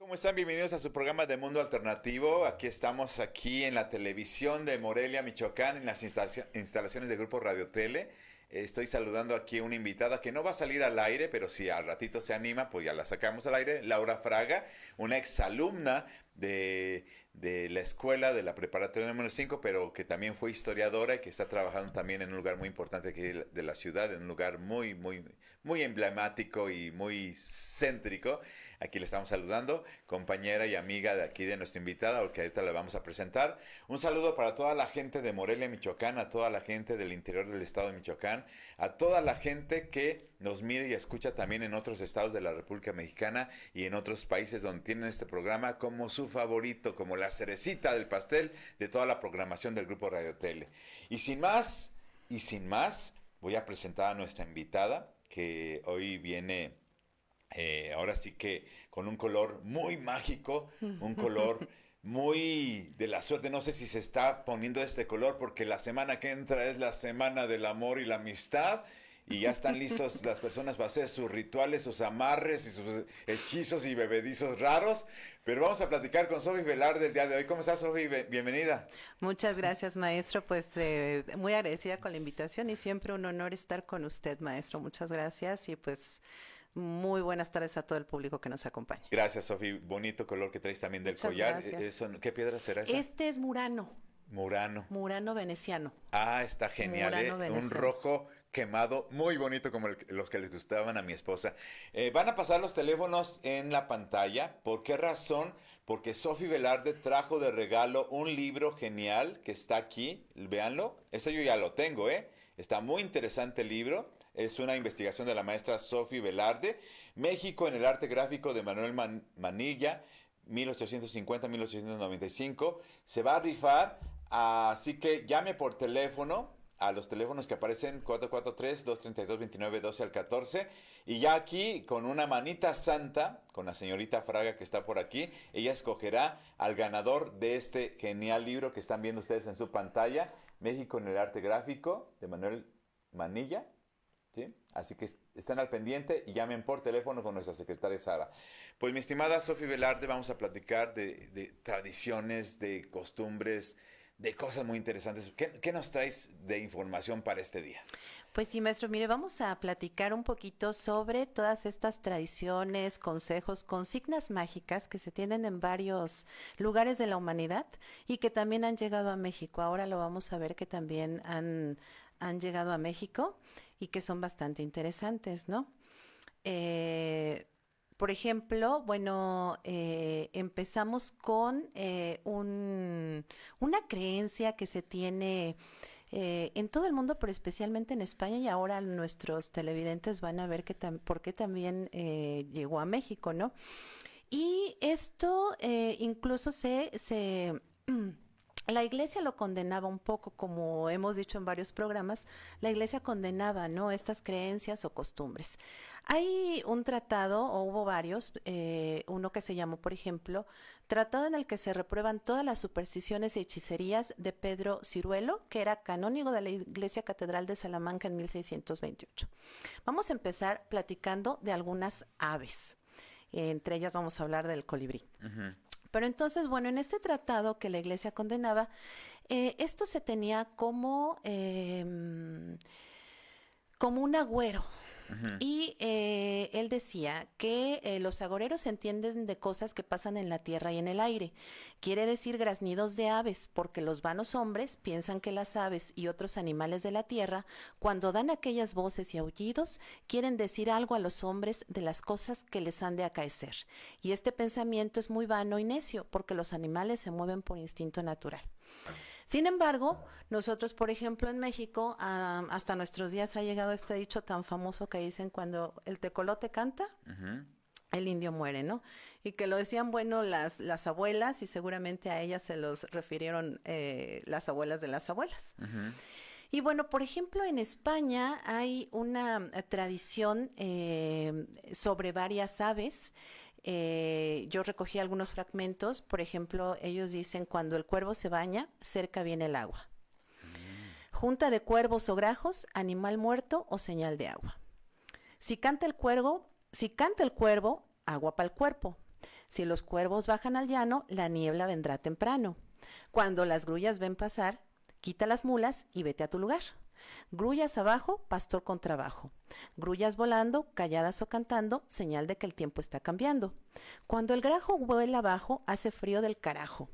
¿Cómo están? Bienvenidos a su programa de Mundo Alternativo. Aquí estamos en la televisión de Morelia, Michoacán, en las instalaciones del Grupo Radio Tele. Estoy saludando aquí a una invitada que no va a salir al aire, pero si al ratito se anima, pues ya la sacamos al aire. Laura Fraga, una exalumna de la escuela de la preparatoria número 5, pero que también fue historiadora y que está trabajando también en un lugar muy importante aquí de la ciudad, en un lugar muy emblemático y muy céntrico. Aquí le estamos saludando, compañera y amiga de aquí de nuestra invitada, que ahorita la vamos a presentar. Un saludo para toda la gente de Morelia, Michoacán, a toda la gente del interior del estado de Michoacán, a toda la gente que nos mire y escucha también en otros estados de la República Mexicana y en otros países donde tienen este programa como su favorito, como la cerecita del pastel de toda la programación del Grupo Radio Tele. Y sin más, voy a presentar a nuestra invitada, que hoy viene, ahora sí que con un color muy mágico, un color muy de la suerte. No sé si se está poniendo este color porque la semana que entra es la semana del amor y la amistad. Y ya están listos las personas para hacer sus rituales, sus amarres y sus hechizos y bebedizos raros. Pero vamos a platicar con Sofi Velarde el día de hoy. ¿Cómo estás, Sofi? Bienvenida. Muchas gracias, maestro. Pues muy agradecida con la invitación y siempre un honor estar con usted, maestro. Muchas gracias y pues muy buenas tardes a todo el público que nos acompaña. Gracias, Sofi. Bonito color que traes también del Muchas collar. Gracias. ¿Qué piedra será esa? Este es Murano. Murano veneciano. Ah, está genial, un rojo quemado, muy bonito como los que les gustaban a mi esposa. Van a pasar los teléfonos en la pantalla. ¿Por qué razón? Porque Sofi Velarde trajo de regalo un libro genial que está aquí. Véanlo. Ese yo ya lo tengo, Está muy interesante el libro. Es una investigación de la maestra Sofi Velarde. México en el arte gráfico de Manuel Manilla, 1850-1895. Se va a rifar, así que llame por teléfono a los teléfonos que aparecen 443-232-2912 al 14. Y ya aquí, con una manita santa, con la señorita Fraga que está por aquí, ella escogerá al ganador de este genial libro que están viendo ustedes en su pantalla, México en el arte gráfico de Manuel Manilla. ¿Sí? Así que estén al pendiente y llamen por teléfono con nuestra secretaria Sara. Pues mi estimada Sofi Velarde, vamos a platicar de tradiciones, de costumbres, de cosas muy interesantes. ¿Qué nos traes de información para este día? Pues sí, maestro, mire, vamos a platicar un poquito sobre todas estas tradiciones, consejos, consignas mágicas que se tienen en varios lugares de la humanidad y que también han llegado a México. Ahora lo vamos a ver que también han llegado a México y que son bastante interesantes, ¿no? Por ejemplo, bueno, empezamos con una creencia que se tiene en todo el mundo, pero especialmente en España, y ahora nuestros televidentes van a ver por qué también llegó a México, ¿no? Y esto incluso la iglesia lo condenaba un poco, como hemos dicho en varios programas, la iglesia condenaba, ¿no?, estas creencias o costumbres. Hay un tratado, o hubo varios, uno que se llamó, por ejemplo, Tratado en el que se reprueban todas las supersticiones y hechicerías de Pedro Ciruelo, que era canónigo de la Iglesia Catedral de Salamanca en 1628. Vamos a empezar platicando de algunas aves. Entre ellas vamos a hablar del colibrí. Uh-huh. Pero entonces, bueno, en este tratado que la iglesia condenaba, esto se tenía como un agüero. Uh-huh. Y él decía que los agoreros entienden de cosas que pasan en la tierra y en el aire. Quiere decir graznidos de aves, porque los vanos hombres piensan que las aves y otros animales de la tierra, cuando dan aquellas voces y aullidos, quieren decir algo a los hombres de las cosas que les han de acaecer. Y este pensamiento es muy vano y necio, porque los animales se mueven por instinto natural. Sin embargo, nosotros, por ejemplo, en México, hasta nuestros días ha llegado este dicho tan famoso que dicen: cuando el tecolote canta, uh-huh, el indio muere, ¿no? Y que lo decían, bueno, las abuelas, y seguramente a ellas se los refirieron las abuelas de las abuelas. Uh-huh. Y bueno, por ejemplo, en España hay una tradición sobre varias aves. Yo recogí algunos fragmentos. Por ejemplo, ellos dicen: cuando el cuervo se baña, cerca viene el agua. Junta de cuervos o grajos, animal muerto o señal de agua. Si canta el cuervo, agua para el cuerpo. Si los cuervos bajan al llano, la niebla vendrá temprano. Cuando las grullas ven pasar, quita las mulas y vete a tu lugar. Grullas abajo, pastor con trabajo. Grullas volando, calladas o cantando, señal de que el tiempo está cambiando. Cuando el grajo vuela abajo, hace frío del carajo.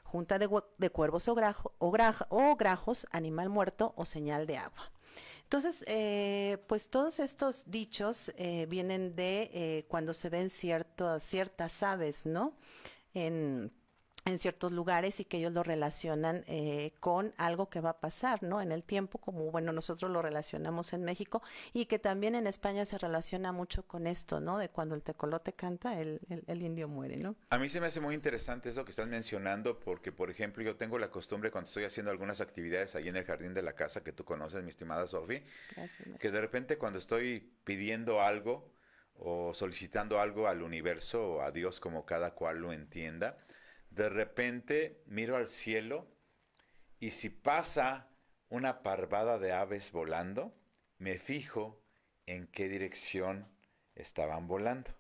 Junta de cuervos o grajos, animal muerto o señal de agua. Entonces, pues todos estos dichos vienen de cuando se ven ciertas aves, ¿no? En ciertos lugares y que ellos lo relacionan con algo que va a pasar, ¿no? En el tiempo, como, bueno, nosotros lo relacionamos en México y que también en España se relaciona mucho con esto, ¿no? De cuando el tecolote canta, el indio muere, ¿no? A mí se me hace muy interesante eso que estás mencionando porque, por ejemplo, yo tengo la costumbre cuando estoy haciendo algunas actividades ahí en el jardín de la casa que tú conoces, mi estimada Sofi, que de repente cuando estoy pidiendo algo o solicitando algo al universo o a Dios como cada cual lo entienda, de repente miro al cielo y si pasa una parvada de aves volando, me fijo en qué dirección estaban volando.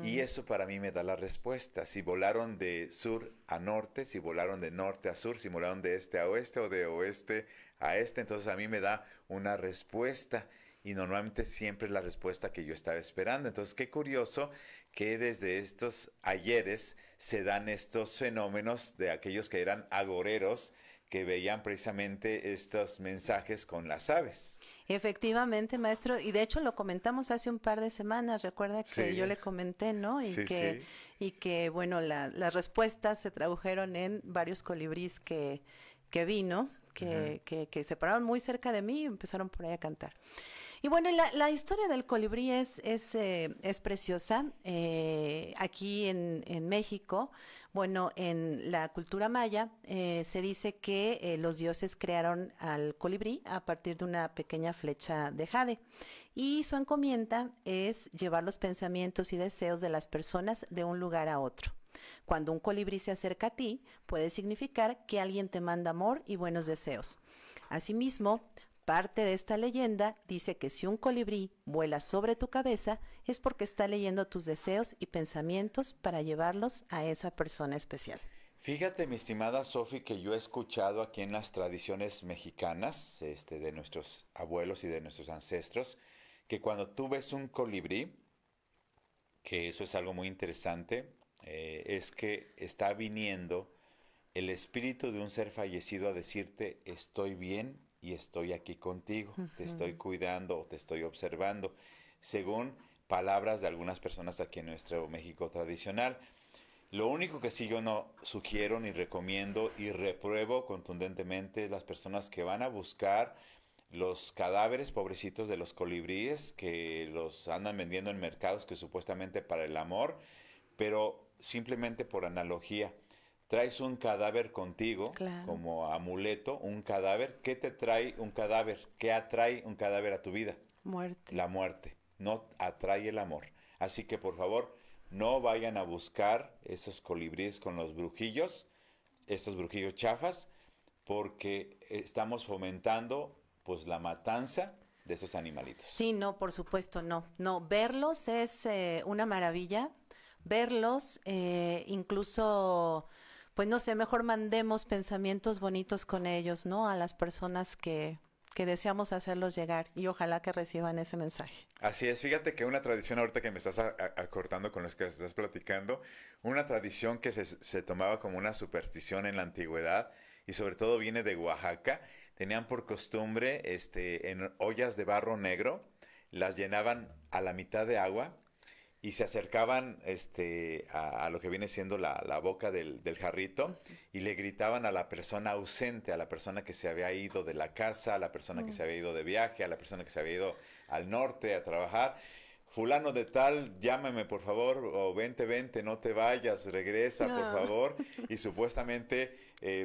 Y eso para mí me da la respuesta. Si volaron de sur a norte, si volaron de norte a sur, si volaron de este a oeste o de oeste a este, entonces a mí me da una respuesta. Y normalmente siempre es la respuesta que yo estaba esperando. Entonces, qué curioso que desde estos ayeres se dan estos fenómenos de aquellos que eran agoreros, que veían precisamente estos mensajes con las aves. Efectivamente, maestro, y de hecho lo comentamos hace un par de semanas, recuerda que yo le comenté, ¿no? Y que bueno, las respuestas se tradujeron en varios colibrís que vi, ¿no? Que se pararon muy cerca de mí y empezaron por ahí a cantar. Y bueno, la historia del colibrí es preciosa. Aquí en México, bueno, en la cultura maya se dice que los dioses crearon al colibrí a partir de una pequeña flecha de jade. Y su encomienda es llevar los pensamientos y deseos de las personas de un lugar a otro. Cuando un colibrí se acerca a ti, puede significar que alguien te manda amor y buenos deseos. Asimismo, parte de esta leyenda dice que si un colibrí vuela sobre tu cabeza es porque está leyendo tus deseos y pensamientos para llevarlos a esa persona especial. Fíjate, mi estimada Sofi, que yo he escuchado aquí en las tradiciones mexicanas, de nuestros abuelos y de nuestros ancestros, que cuando tú ves un colibrí, que eso es algo muy interesante, es que está viniendo el espíritu de un ser fallecido a decirte, estoy bien y estoy aquí contigo, te estoy cuidando o te estoy observando, según palabras de algunas personas aquí en nuestro México tradicional. Lo único que sí yo no sugiero ni recomiendo y repruebo contundentemente es las personas que van a buscar los cadáveres pobrecitos de los colibríes que los andan vendiendo en mercados que supuestamente para el amor, pero simplemente por analogía. Traes un cadáver contigo, claro, como amuleto, un cadáver. ¿Qué te trae un cadáver? ¿Qué atrae un cadáver a tu vida? Muerte. La muerte. No atrae el amor. Así que, por favor, no vayan a buscar esos colibríes con los brujillos, estos brujillos chafas, porque estamos fomentando, pues, la matanza de esos animalitos. Sí, no, por supuesto, no. No, verlos es una maravilla. Verlos, incluso... pues no sé, mejor mandemos pensamientos bonitos con ellos, ¿no? A las personas que deseamos hacerlos llegar y ojalá que reciban ese mensaje. Así es, fíjate que una tradición ahorita que me estás acortando con los que estás platicando, una tradición que se tomaba como una superstición en la antigüedad y sobre todo viene de Oaxaca, tenían por costumbre en ollas de barro negro, las llenaban a la mitad de agua y se acercaban a lo que viene siendo la boca del jarrito y le gritaban a la persona ausente, a la persona que se había ido de la casa, a la persona que se había ido de viaje, a la persona que se había ido al norte a trabajar. Fulano de tal, llámame por favor, o vente, no te vayas, regresa por favor. Y supuestamente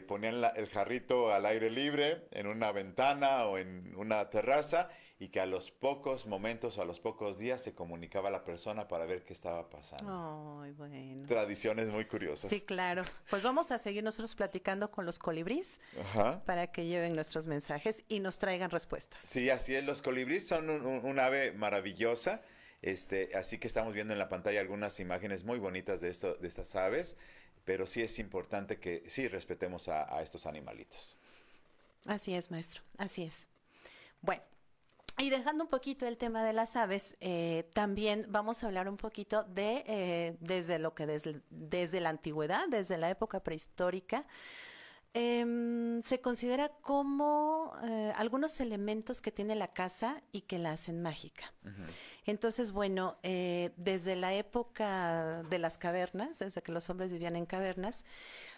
ponían el jarrito al aire libre, en una ventana o en una terraza, y que a los pocos momentos o a los pocos días se comunicaba a la persona para ver qué estaba pasando. Ay, bueno. Tradiciones muy curiosas. Sí, claro. Pues vamos a seguir nosotros platicando con los colibrís para que lleven nuestros mensajes y nos traigan respuestas. Sí, así es. Los colibrís son un ave maravillosa. Así que estamos viendo en la pantalla algunas imágenes muy bonitas de estas aves, pero sí es importante que sí respetemos a estos animalitos. Así es, maestro, así es. Bueno, y dejando un poquito el tema de las aves, también vamos a hablar un poquito de desde lo que desde la antigüedad, desde la época prehistórica, se considera como algunos elementos que tiene la casa y que la hacen mágica. Ujú. Entonces, bueno, desde la época de las cavernas, desde que los hombres vivían en cavernas,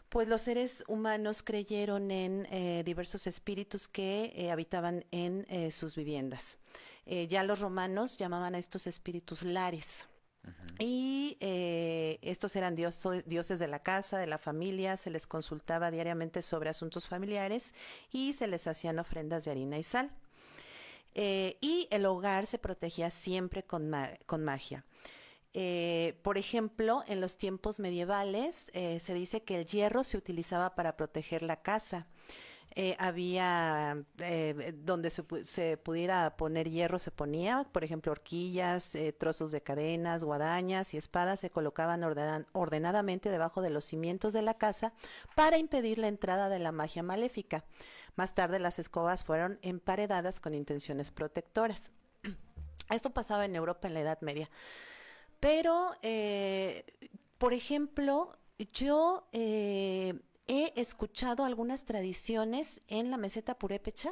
pues los seres humanos creyeron en diversos espíritus que habitaban en sus viviendas. Ya los romanos llamaban a estos espíritus lares. Ujú. Y estos eran dioses de la casa, de la familia, se les consultaba diariamente sobre asuntos familiares y se les hacían ofrendas de harina y sal. Y el hogar se protegía siempre con magia. Por ejemplo, en los tiempos medievales se dice que el hierro se utilizaba para proteger la casa. Había donde se pudiera poner hierro, se ponía, por ejemplo, horquillas, trozos de cadenas, guadañas y espadas se colocaban ordenadamente debajo de los cimientos de la casa para impedir la entrada de la magia maléfica. Más tarde las escobas fueron emparedadas con intenciones protectoras. Esto pasaba en Europa en la Edad Media. Pero, por ejemplo, yo he escuchado algunas tradiciones en la meseta purépecha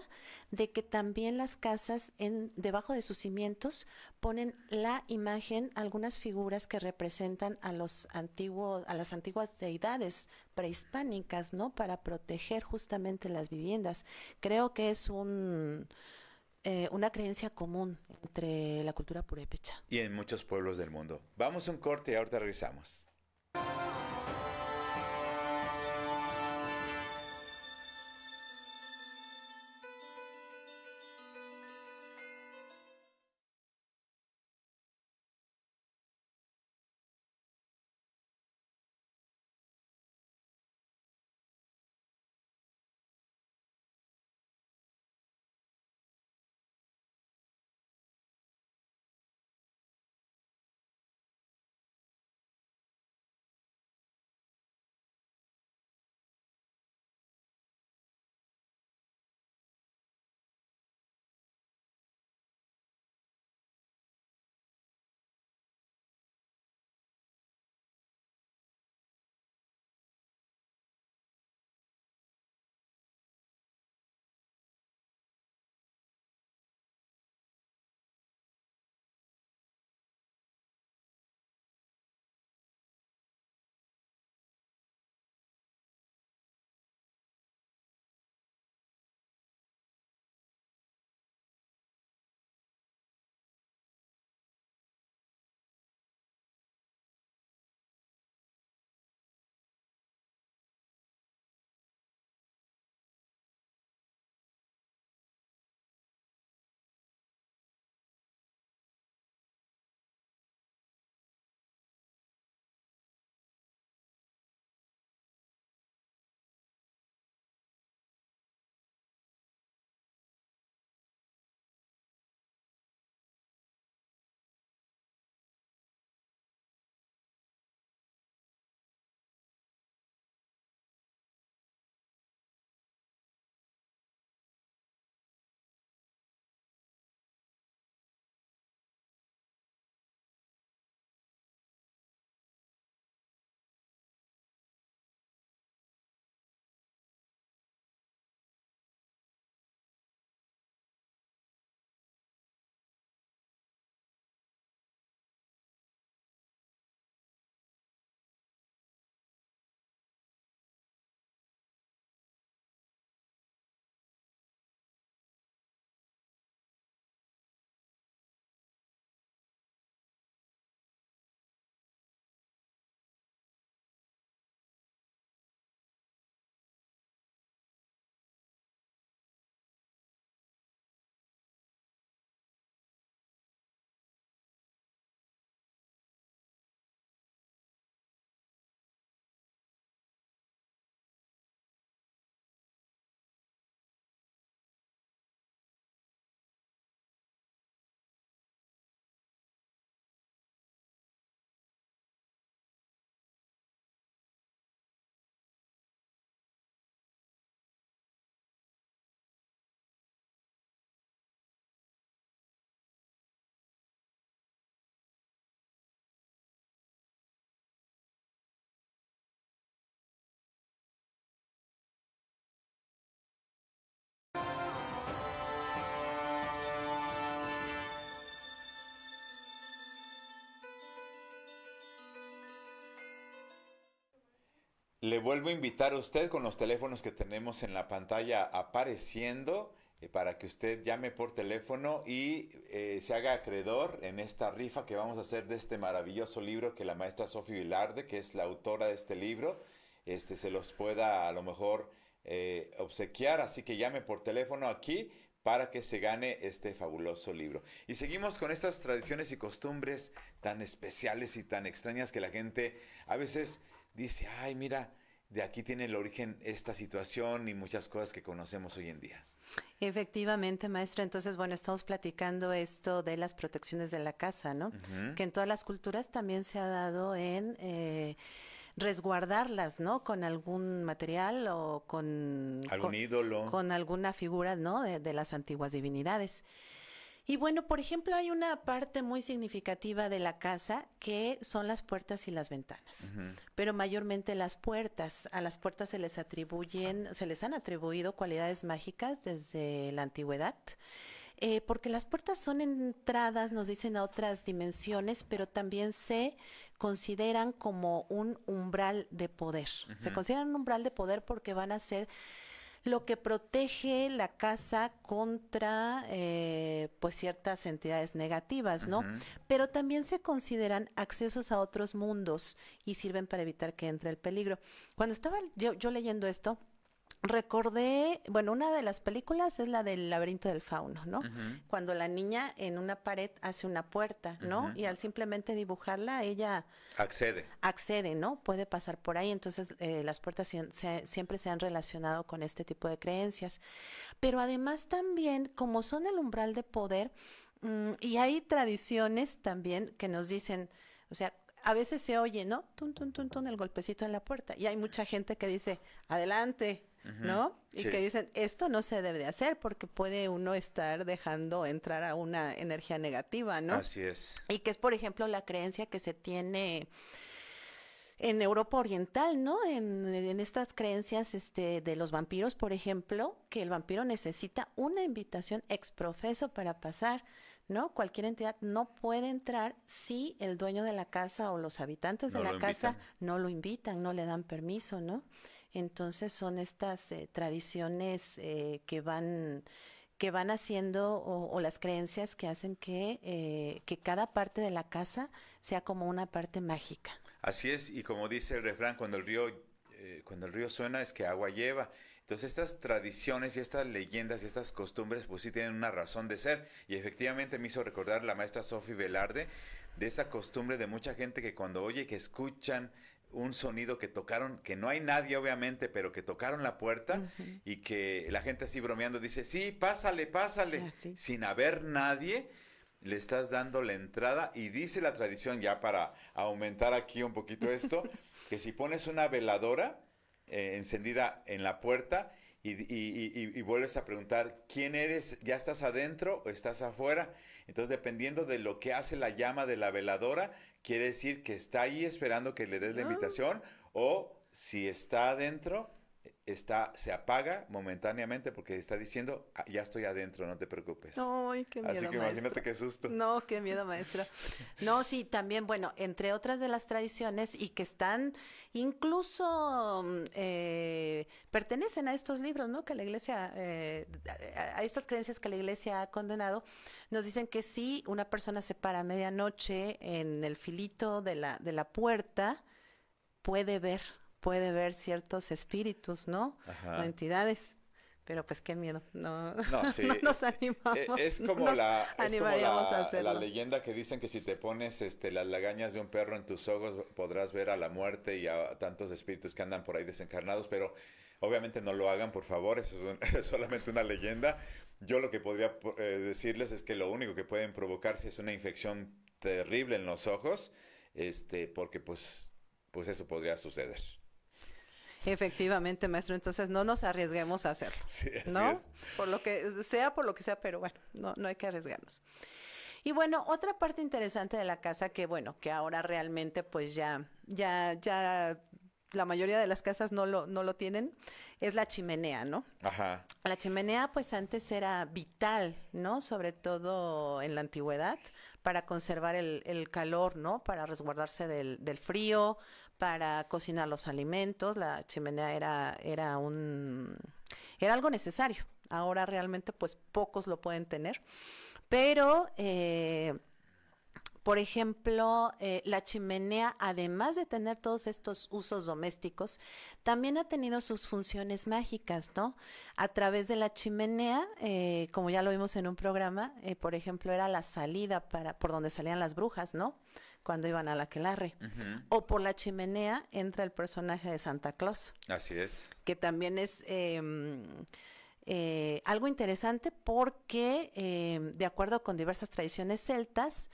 de que también las casas debajo de sus cimientos ponen la imagen, algunas figuras que representan a a las antiguas deidades prehispánicas, ¿no? Para proteger justamente las viviendas. Creo que es una creencia común entre la cultura purépecha. Y en muchos pueblos del mundo. Vamos a un corte y ahorita regresamos. le vuelvo a invitar a usted con los teléfonos que tenemos en la pantalla apareciendo para que usted llame por teléfono y se haga acreedor en esta rifa que vamos a hacer de este maravilloso libro que la maestra Sofi Velarde, que es la autora de este libro, se los pueda a lo mejor obsequiar. Así que llame por teléfono aquí para que se gane este fabuloso libro. Y seguimos con estas tradiciones y costumbres tan especiales y tan extrañas que la gente a veces dice, ay, mira, de aquí tiene el origen esta situación y muchas cosas que conocemos hoy en día. Efectivamente, maestro. Entonces, bueno, estamos platicando esto de las protecciones de la casa, ¿no? Que en todas las culturas también se ha dado en resguardarlas, ¿no? Con algún material o con algún ídolo, con alguna figura, ¿no? De las antiguas divinidades. Y bueno, por ejemplo, hay una parte muy significativa de la casa que son las puertas y las ventanas. Pero mayormente las puertas. A las puertas se les han atribuido cualidades mágicas desde la antigüedad. Porque las puertas son entradas, nos dicen, a otras dimensiones, pero también se consideran como un umbral de poder. Se consideran un umbral de poder porque van a ser lo que protege la casa contra pues ciertas entidades negativas, ¿no? Pero también se consideran accesos a otros mundos y sirven para evitar que entre el peligro. Cuando estaba yo leyendo esto, recordé, bueno, una de las películas es la del laberinto del fauno, ¿no? Cuando la niña en una pared hace una puerta, ¿no? Y al simplemente dibujarla, ella accede, ¿no? Puede pasar por ahí. Entonces, las puertas siempre se han relacionado con este tipo de creencias. Pero además también, como son el umbral de poder, y hay tradiciones también que nos dicen, o sea, a veces se oye, ¿no? Tun, tun, tun, tun, el golpecito en la puerta. Y hay mucha gente que dice, adelante, ¿no? Y que dicen, esto no se debe de hacer porque puede uno estar dejando entrar a una energía negativa, ¿no? Así es. Y que es, por ejemplo, la creencia que se tiene en Europa Oriental, ¿no? En estas creencias de los vampiros, por ejemplo, que el vampiro necesita una invitación exprofeso para pasar, ¿no? Cualquier entidad no puede entrar si el dueño de la casa o los habitantes de la casa no lo invitan, no le dan permiso, ¿no? Entonces son estas tradiciones que van haciendo o las creencias que hacen que cada parte de la casa sea como una parte mágica. Así es, y como dice el refrán, cuando el río suena es que agua lleva. Entonces estas tradiciones y estas leyendas y estas costumbres pues sí tienen una razón de ser. Y efectivamente me hizo recordar la maestra Sofi Velarde de esa costumbre de mucha gente que cuando oye que escuchan un sonido que tocaron, que no hay nadie obviamente, pero que tocaron la puerta y que la gente así bromeando dice, sí, pásale, sin haber nadie, le estás dando la entrada. Y dice la tradición, ya para aumentar aquí un poquito esto, que si pones una veladora encendida en la puerta y vuelves a preguntar, ¿quién eres? ¿Ya estás adentro o estás afuera? Entonces, dependiendo de lo que hace la llama de la veladora, quiere decir que está ahí esperando que le des la invitación, o si está adentro, se apaga momentáneamente porque está diciendo, ya estoy adentro, no te preocupes. Ay, qué miedo, así que maestra. Imagínate qué susto. No, qué miedo, maestra. No, sí, también, bueno, entre otras de las tradiciones y que están incluso pertenecen a estos libros, ¿no? Que la iglesia, a estas creencias que la iglesia ha condenado, nos dicen que si una persona se para a medianoche en el filito de la puerta, puede ver ciertos espíritus, ¿no? O entidades. Pero pues qué miedo, no sí, no nos animamos. Es como la hacerlo. La leyenda que dicen que si te pones las lagañas de un perro en tus ojos podrás ver a la muerte y a tantos espíritus que andan por ahí desencarnados, pero obviamente no lo hagan, por favor, eso es solamente una leyenda. Yo lo que podría decirles es que lo único que pueden provocarse es una infección terrible en los ojos, porque pues eso podría suceder. Efectivamente, maestro, entonces no nos arriesguemos a hacerlo, sí, ¿no? Es. Por lo que sea, pero bueno, no hay que arriesgarnos. Y bueno, otra parte interesante de la casa que bueno, que ahora realmente pues ya la mayoría de las casas no lo tienen, es la chimenea, ¿no? Ajá. La chimenea, pues antes era vital, ¿no? Sobre todo en la antigüedad, para conservar el calor, ¿no? Para resguardarse del frío, para cocinar los alimentos. La chimenea era algo necesario. Ahora realmente, pues pocos lo pueden tener. Pero por ejemplo, la chimenea, además de tener todos estos usos domésticos, también ha tenido sus funciones mágicas, ¿no? A través de la chimenea, como ya lo vimos en un programa, por ejemplo, era la salida por donde salían las brujas, ¿no? Cuando iban al aquelarre. O por la chimenea entra el personaje de Santa Claus. Así es. Que también es algo interesante porque, de acuerdo con diversas tradiciones celtas,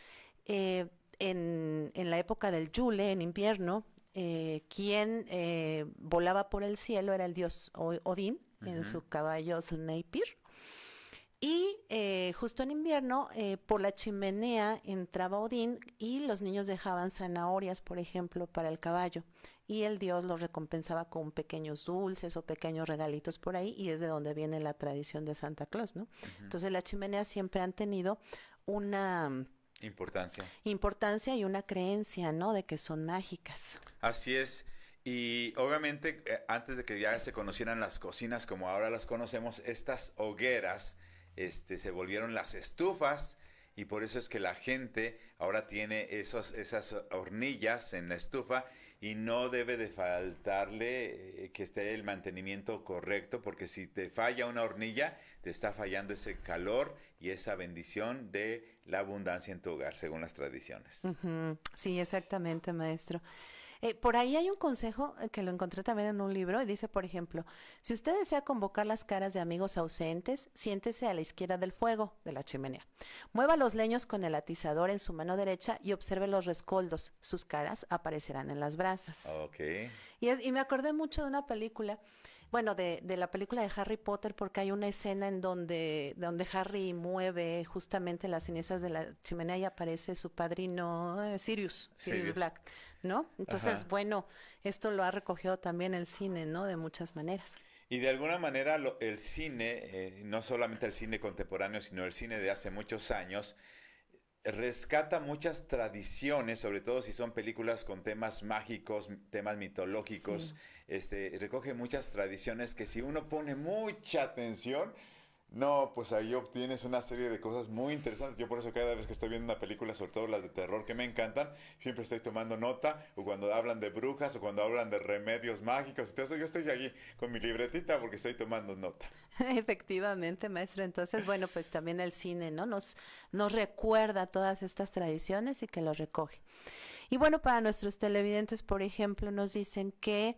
en la época del Yule, en invierno, quien volaba por el cielo era el dios Odín en su caballo Sleipnir. Y justo en invierno, por la chimenea entraba Odín y los niños dejaban zanahorias, por ejemplo, para el caballo. Y el dios los recompensaba con pequeños dulces o pequeños regalitos por ahí, y es de donde viene la tradición de Santa Claus, ¿no? Entonces las chimeneas siempre han tenido una importancia y una creencia, ¿no? De que son mágicas. Así es. Y obviamente, antes de que ya se conocieran las cocinas como ahora las conocemos, estas hogueras se volvieron las estufas, y por eso es que la gente ahora tiene esas hornillas en la estufa, y no debe de faltarle que esté el mantenimiento correcto, porque si te falla una hornilla, te está fallando ese calor y esa bendición de la abundancia en tu hogar, según las tradiciones. Sí, exactamente, maestro. Por ahí hay un consejo que lo encontré también en un libro y dice, por ejemplo, si usted desea convocar las caras de amigos ausentes, siéntese a la izquierda del fuego de la chimenea. Mueva los leños con el atizador en su mano derecha y observe los rescoldos. Sus caras aparecerán en las brasas. Okay. Y me acordé mucho de una película, bueno, de la película de Harry Potter, porque hay una escena en donde Harry mueve justamente las cenizas de la chimenea y aparece su padrino Sirius Black, ¿no? Entonces, Ajá. bueno, esto lo ha recogido también el cine, ¿no? De muchas maneras. Y de alguna manera el cine, no solamente el cine contemporáneo, sino el cine de hace muchos años, rescata muchas tradiciones, sobre todo si son películas con temas mágicos, temas mitológicos. Recoge muchas tradiciones que si uno pone mucha atención, no, pues ahí obtienes una serie de cosas muy interesantes. Yo por eso cada vez que estoy viendo una película, sobre todo las de terror que me encantan, siempre estoy tomando nota, o cuando hablan de brujas, o cuando hablan de remedios mágicos y todo eso, yo estoy allí con mi libretita porque estoy tomando nota. Efectivamente, maestro. Entonces, bueno, pues también el cine, ¿no? Nos recuerda todas estas tradiciones y que los recoge. Y bueno, para nuestros televidentes, por ejemplo, nos dicen que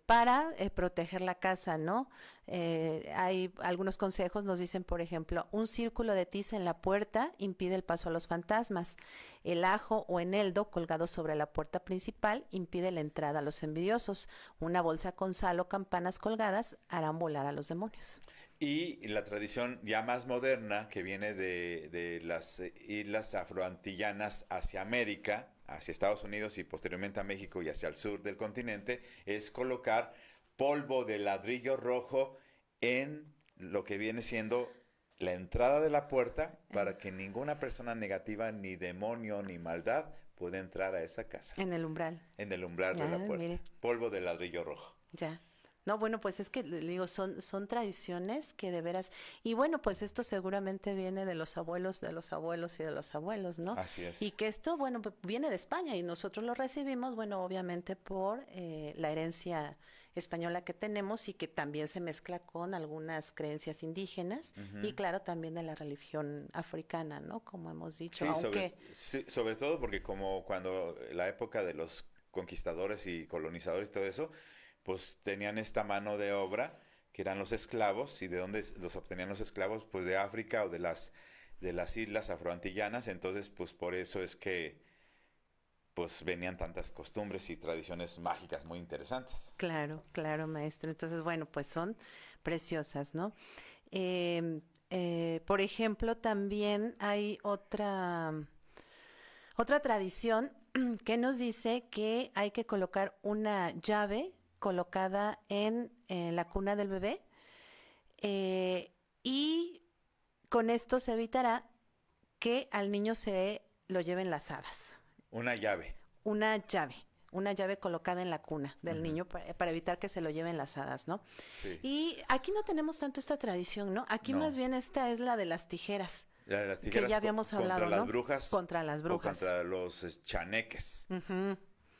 para proteger la casa, ¿no? Hay algunos consejos, nos dicen, por ejemplo, un círculo de tiza en la puerta impide el paso a los fantasmas. El ajo o eneldo colgado sobre la puerta principal impide la entrada a los envidiosos. Una bolsa con sal o campanas colgadas harán volar a los demonios. Y la tradición ya más moderna, que viene de las islas afroantillanas hacia América, hacia Estados Unidos y posteriormente a México y hacia el sur del continente, es colocar polvo de ladrillo rojo en lo que viene siendo la entrada de la puerta, para que ninguna persona negativa, ni demonio, ni maldad pueda entrar a esa casa. En el umbral. En el umbral de la puerta. Mire. Polvo de ladrillo rojo. Ya. No, bueno, pues es que le digo, son tradiciones que de veras, y bueno, pues esto seguramente viene de los abuelos, de los abuelos y de los abuelos, ¿no? Así es. Y que esto, bueno, pues viene de España y nosotros lo recibimos, bueno, obviamente por la herencia española que tenemos, y que también se mezcla con algunas creencias indígenas y claro, también de la religión africana, ¿no? Como hemos dicho, Sí, aunque... sobre todo porque como cuando la época de los conquistadores y colonizadores y todo eso, pues tenían esta mano de obra que eran los esclavos. ¿Y de dónde los obtenían los esclavos? Pues de África o de las islas afroantillanas. Entonces, pues por eso es que pues venían tantas costumbres y tradiciones mágicas muy interesantes. Claro, claro, maestro. Entonces, bueno, pues son preciosas, ¿no? Por ejemplo, también hay otra tradición que nos dice que hay que colocar una llave colocada en la cuna del bebé, y con esto se evitará que al niño se lo lleven las hadas. Una llave. Una llave colocada en la cuna del niño para evitar que se lo lleven las hadas, ¿no? Sí. Y aquí no tenemos tanto esta tradición, ¿no? Aquí No. más bien esta es la de las tijeras. La de las tijeras Que ya habíamos hablado, contra ¿no? las brujas. Contra las brujas. O contra los chaneques.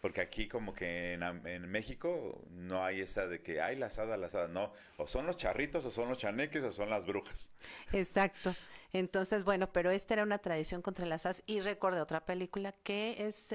Porque aquí como que en México no hay esa de que hay las hadas, no. O son los charritos, o son los chaneques, o son las brujas. Exacto. Entonces, bueno, pero esta era una tradición contra las hadas. Y recordé otra película que es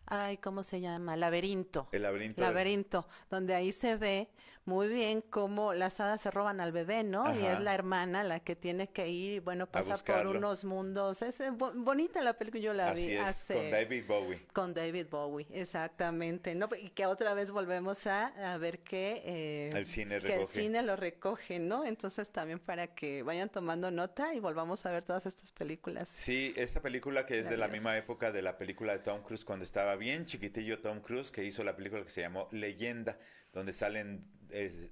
Ay, ¿cómo se llama? Laberinto. El laberinto. Laberinto, donde ahí se ve muy bien cómo las hadas se roban al bebé, ¿no? Ajá. Y es la hermana la que tiene que ir, bueno, pasa por unos mundos. Es bonita la película, yo la Así vi es, con David Bowie. Con David Bowie, exactamente, ¿no? Y que otra vez volvemos a ver que el cine que el recoge. cine lo recoge, ¿no? Entonces también para que vayan tomando nota y volvamos a ver todas estas películas. Sí, esta película que es de la misma Maravillosas. época de la película de Tom Cruise cuando estaba bien chiquitillo Tom Cruise, que hizo la película que se llamó Leyenda, donde salen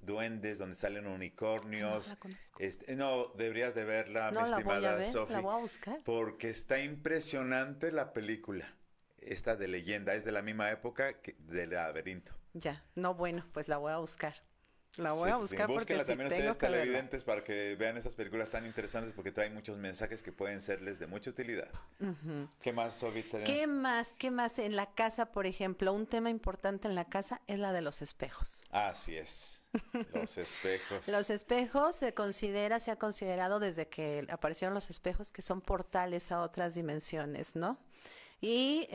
duendes, donde salen unicornios. No la conozco. No, deberías de verla, No mi la voy a estimada ver, Sofi, la voy a buscar. porque está impresionante la película. Esta de Leyenda es de la misma época que de Laberinto. Ya, no, bueno, pues la voy a buscar. La voy a buscar porque Búsquenla sí también tengo ustedes que verla. televidentes para que vean estas películas tan interesantes porque traen muchos mensajes que pueden serles de mucha utilidad. ¿Qué más, Sofi, tenemos? ¿Qué más? ¿Qué más? En la casa, por ejemplo, un tema importante en la casa es la de los espejos. Así es, los espejos. Los espejos se ha considerado desde que aparecieron los espejos que son portales a otras dimensiones, ¿no? Y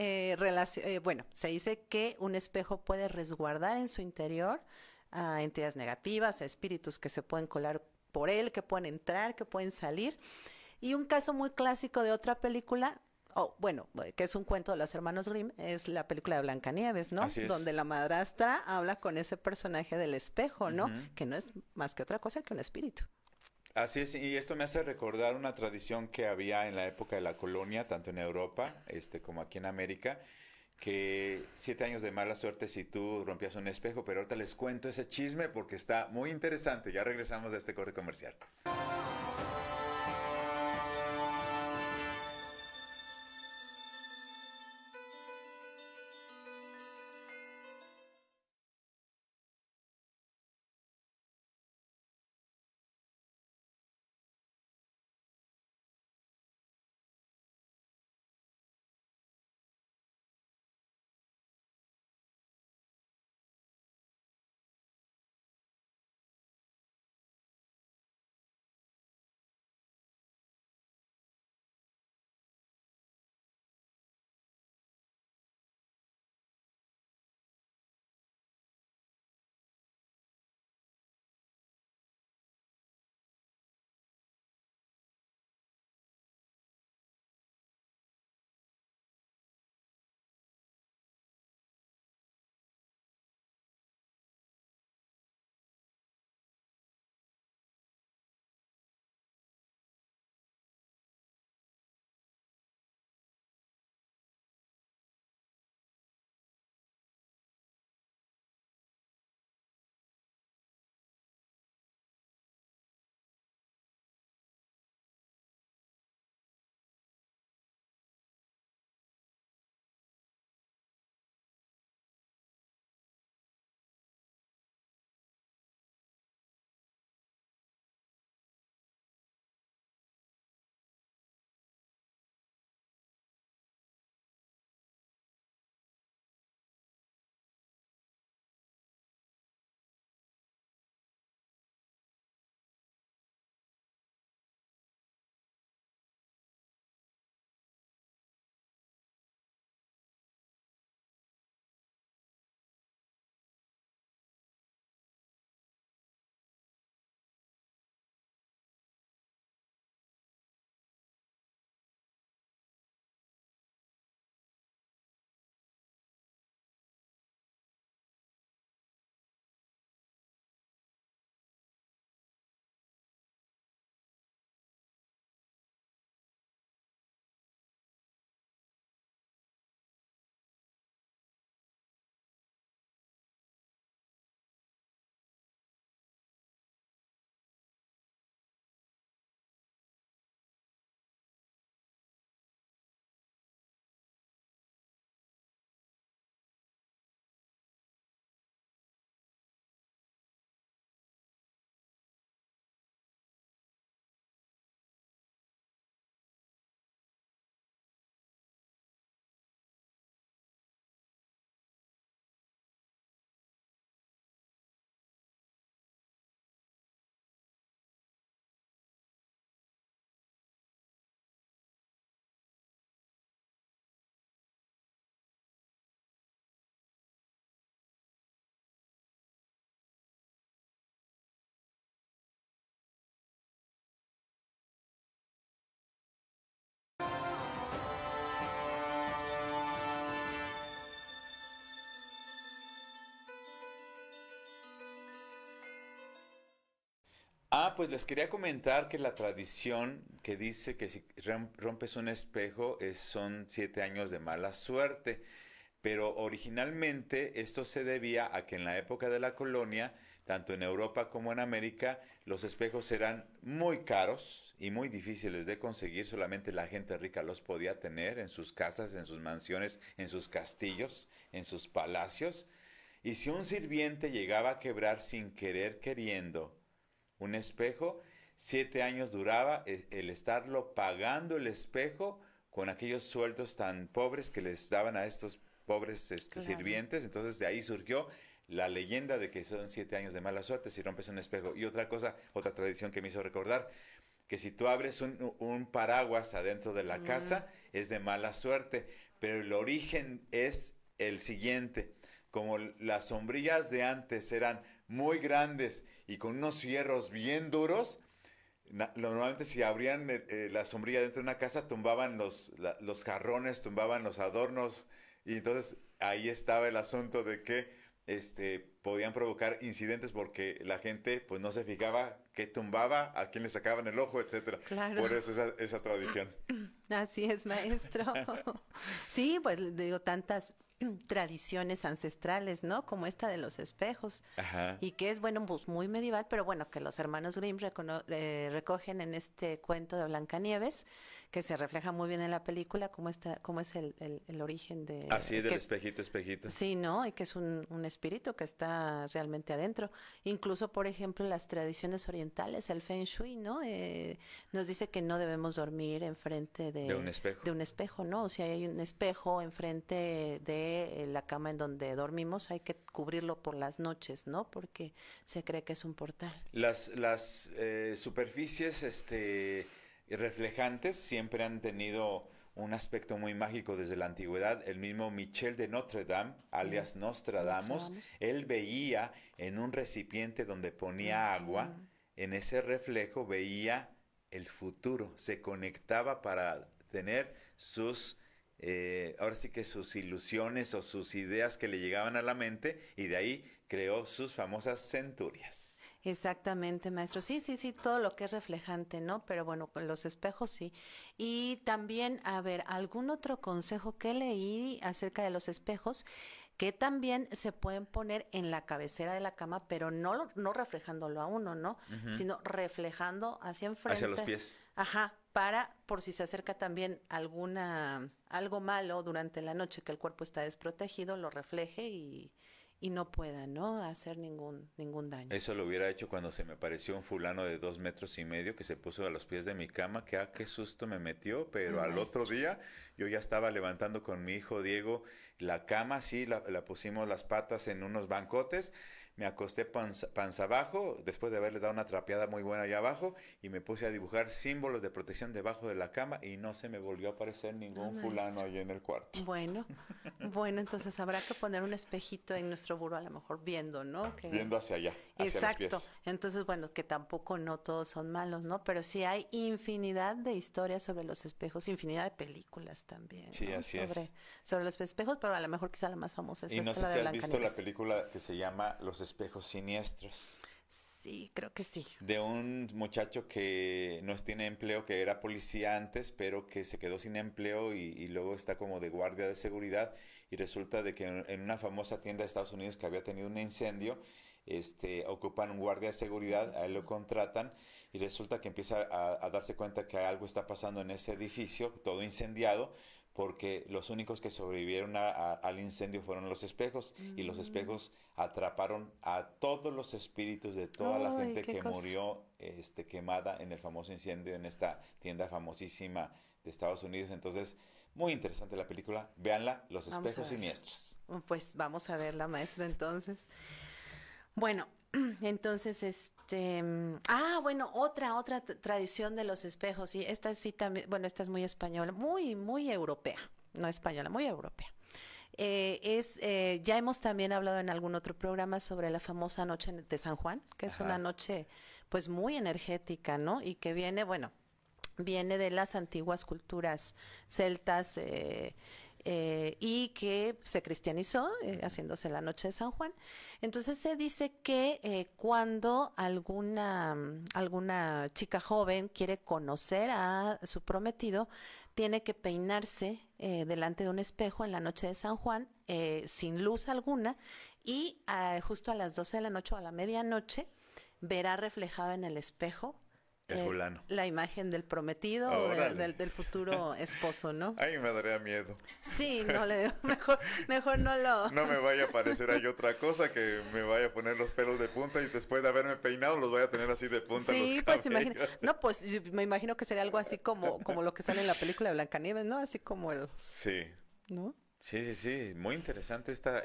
bueno, se dice que un espejo puede resguardar en su interior a entidades negativas, a espíritus que se pueden colar por él, que pueden entrar, que pueden salir. Y un caso muy clásico de otra película, bueno, que es un cuento de los hermanos Grimm, es la película de Blancanieves, ¿no? Así es. Donde la madrastra habla con ese personaje del espejo, ¿no? Que no es más que otra cosa que un espíritu. Así es, y esto me hace recordar una tradición que había en la época de la colonia, tanto en Europa como aquí en América, que 7 años de mala suerte si tú rompías un espejo, pero ahorita les cuento ese chisme porque está muy interesante. Ya regresamos de este corte comercial. Pues les quería comentar que la tradición que dice que si rompes un espejo son 7 años de mala suerte, pero originalmente esto se debía a que en la época de la colonia, tanto en Europa como en América, los espejos eran muy caros y muy difíciles de conseguir, solamente la gente rica los podía tener en sus casas, en sus mansiones, en sus castillos, en sus palacios, y si un sirviente llegaba a quebrar sin querer queriendo un espejo, 7 años duraba el estarlo pagando el espejo con aquellos sueldos tan pobres que les daban a estos pobres Claro. sirvientes. Entonces de ahí surgió la leyenda de que son 7 años de mala suerte si rompes un espejo. Y otra cosa, otra tradición que me hizo recordar, que si tú abres un paraguas adentro de la casa, es de mala suerte. Pero el origen es el siguiente. Como las sombrillas de antes eran muy grandes y con unos fierros bien duros, normalmente si abrían la sombrilla dentro de una casa, tumbaban los jarrones, tumbaban los adornos, y entonces ahí estaba el asunto de que podían provocar incidentes porque la gente pues no se fijaba qué tumbaba, a quién le sacaban el ojo, etcétera. Claro. Por eso esa tradición. Así es, maestro. Sí, pues digo, tantas tradiciones ancestrales, ¿no? Como esta de los espejos. Ajá. Y que es, bueno, pues muy medieval, pero bueno, que los hermanos Grimm recogen en este cuento de Blancanieves, que se refleja muy bien en la película, cómo es el origen de... Así es, del que espejito, espejito. Sí, ¿no? Y que es un espíritu que está realmente adentro. Incluso, por ejemplo, las tradiciones orientales, el Feng Shui, ¿no? Nos dice que no debemos dormir enfrente De un espejo. de un espejo, ¿no? O sea, hay un espejo enfrente de la cama en donde dormimos, hay que cubrirlo por las noches, ¿no? Porque se cree que es un portal. Las superficies reflejantes siempre han tenido un aspecto muy mágico desde la antigüedad. El mismo Michel de Notre Dame, alias Nostradamus, él veía en un recipiente donde ponía agua, en ese reflejo veía el futuro, se conectaba para tener ahora sí que sus ilusiones o sus ideas que le llegaban a la mente, y de ahí creó sus famosas centurias. Exactamente, maestro. Sí, sí, sí, todo lo que es reflejante, ¿no? Pero bueno, con los espejos sí. Y también, a ver, algún otro consejo que leí acerca de los espejos, que también se pueden poner en la cabecera de la cama, pero no reflejándolo a uno, ¿no? Sino reflejando hacia enfrente. Hacia los pies. Ajá, por si se acerca también algo malo durante la noche, que el cuerpo está desprotegido, lo refleje y no pueda, ¿no? Hacer ningún daño. Eso lo hubiera hecho cuando se me apareció un fulano de 2,5 metros que se puso a los pies de mi cama, que qué susto me metió, pero al Maestro. otro día yo ya estaba levantando con mi hijo Diego la cama, sí, la pusimos las patas en unos bancotes, me acosté panza abajo, después de haberle dado una trapeada muy buena allá abajo, y me puse a dibujar símbolos de protección debajo de la cama, y no se me volvió a aparecer ningún fulano ahí en el cuarto. Bueno, entonces habrá que poner un espejito en nuestro buró, a lo mejor viendo, ¿no? Viendo hacia allá, hacia Exacto. los pies. Entonces, bueno, que tampoco no todos son malos, ¿no? Pero sí hay infinidad de historias sobre los espejos, infinidad de películas también, Sí, ¿no? así es. Sobre los espejos, pero a lo mejor quizá la más famosa es Y no esta, sé la si de has visto la Blancanieves. película que se llama Los espejos siniestros, Sí, creo que sí. de un muchacho que no tiene empleo, que era policía antes, pero que se quedó sin empleo y luego está como de guardia de seguridad, y resulta de que en una famosa tienda de Estados Unidos que había tenido un incendio, ocupan un guardia de seguridad, a él lo contratan, y resulta que empieza a darse cuenta que algo está pasando en ese edificio, todo incendiado, porque los únicos que sobrevivieron al incendio fueron los espejos, y los espejos atraparon a todos los espíritus de toda la Ay, gente qué que cosa. murió quemada en el famoso incendio en esta tienda famosísima de Estados Unidos. Entonces, muy interesante la película, véanla, Los Vamos a espejos verla. siniestros. Pues vamos a verla, maestro, entonces. Bueno, entonces, bueno, otra tradición de los espejos, y esta sí también, bueno, esta es muy española, muy europea, no española, muy europea. Ya hemos también hablado en algún otro programa sobre la famosa noche de San Juan, que es una Ajá. noche, pues, muy energética, ¿no? Y que viene de las antiguas culturas celtas, y que se cristianizó haciéndose la noche de San Juan. Entonces se dice que cuando alguna chica joven quiere conocer a su prometido, tiene que peinarse delante de un espejo en la noche de San Juan, sin luz alguna, y justo a las 12 de la noche o a la medianoche verá reflejado en el espejo la imagen del prometido o del futuro esposo, ¿no? Ay, me daría miedo. Sí, no mejor no lo... No me vaya a parecer ahí otra cosa, que me vaya a poner los pelos de punta y después de haberme peinado los voy a tener así de punta sí, los pues cabellos. No, pues me imagino que sería algo así como lo que sale en la película de Blancanieves, ¿no? Así como el... Sí. ¿No? Sí. Muy interesante esta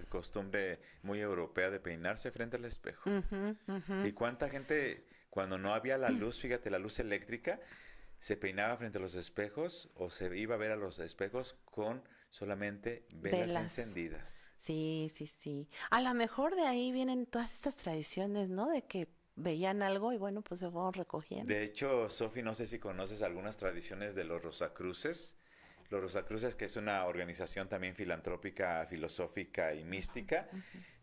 costumbre muy europea de peinarse frente al espejo. Y cuánta gente, cuando no había la luz, fíjate, la luz eléctrica, se peinaba frente a los espejos o se iba a ver a los espejos con solamente velas encendidas. Sí. A lo mejor de ahí vienen todas estas tradiciones, ¿no? De que veían algo y bueno, pues se fueron recogiendo. De hecho, Sofi, no sé si conoces algunas tradiciones de los Rosacruces. Los Rosacruces, que es una organización también filantrópica, filosófica y mística,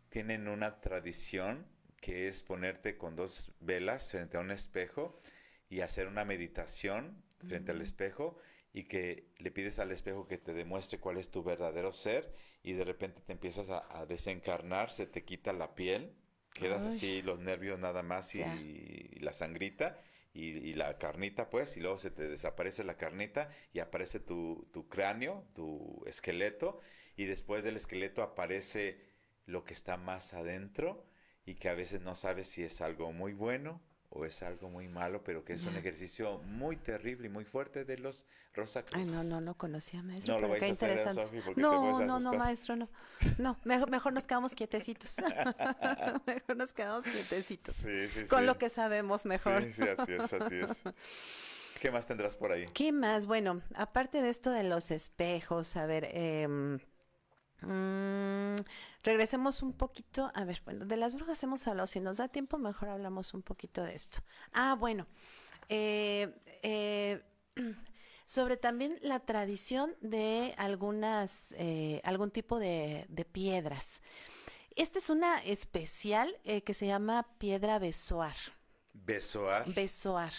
tienen una tradición que es ponerte con 2 velas frente a un espejo y hacer una meditación frente al espejo y que le pides al espejo que te demuestre cuál es tu verdadero ser y de repente te empiezas a desencarnar, se te quita la piel, quedas así, los nervios nada más y la sangrita. Y la carnita, pues, y luego se te desaparece la carnita y aparece tu cráneo, tu esqueleto, y después del esqueleto aparece lo que está más adentro y que a veces no sabes si es algo muy bueno o es algo muy malo, pero que es un ejercicio muy terrible y muy fuerte de los Rosacruces. Ay, no conocía, maestro. No lo vais a hacer, Sofi, porque te no, puedes asustar. maestro, no. No, mejor nos quedamos quietecitos. Mejor nos quedamos quietecitos. Sí, Con lo que sabemos mejor. Sí, así es. ¿Qué más tendrás por ahí? ¿Qué más? Bueno, aparte de esto de los espejos, a ver, regresemos un poquito. A ver, bueno, de las brujas hemos hablado. Si nos da tiempo, mejor hablamos un poquito de esto. Bueno. Sobre también la tradición de algún tipo de piedras. Esta es una especial que se llama piedra besoar. ¿Besoar?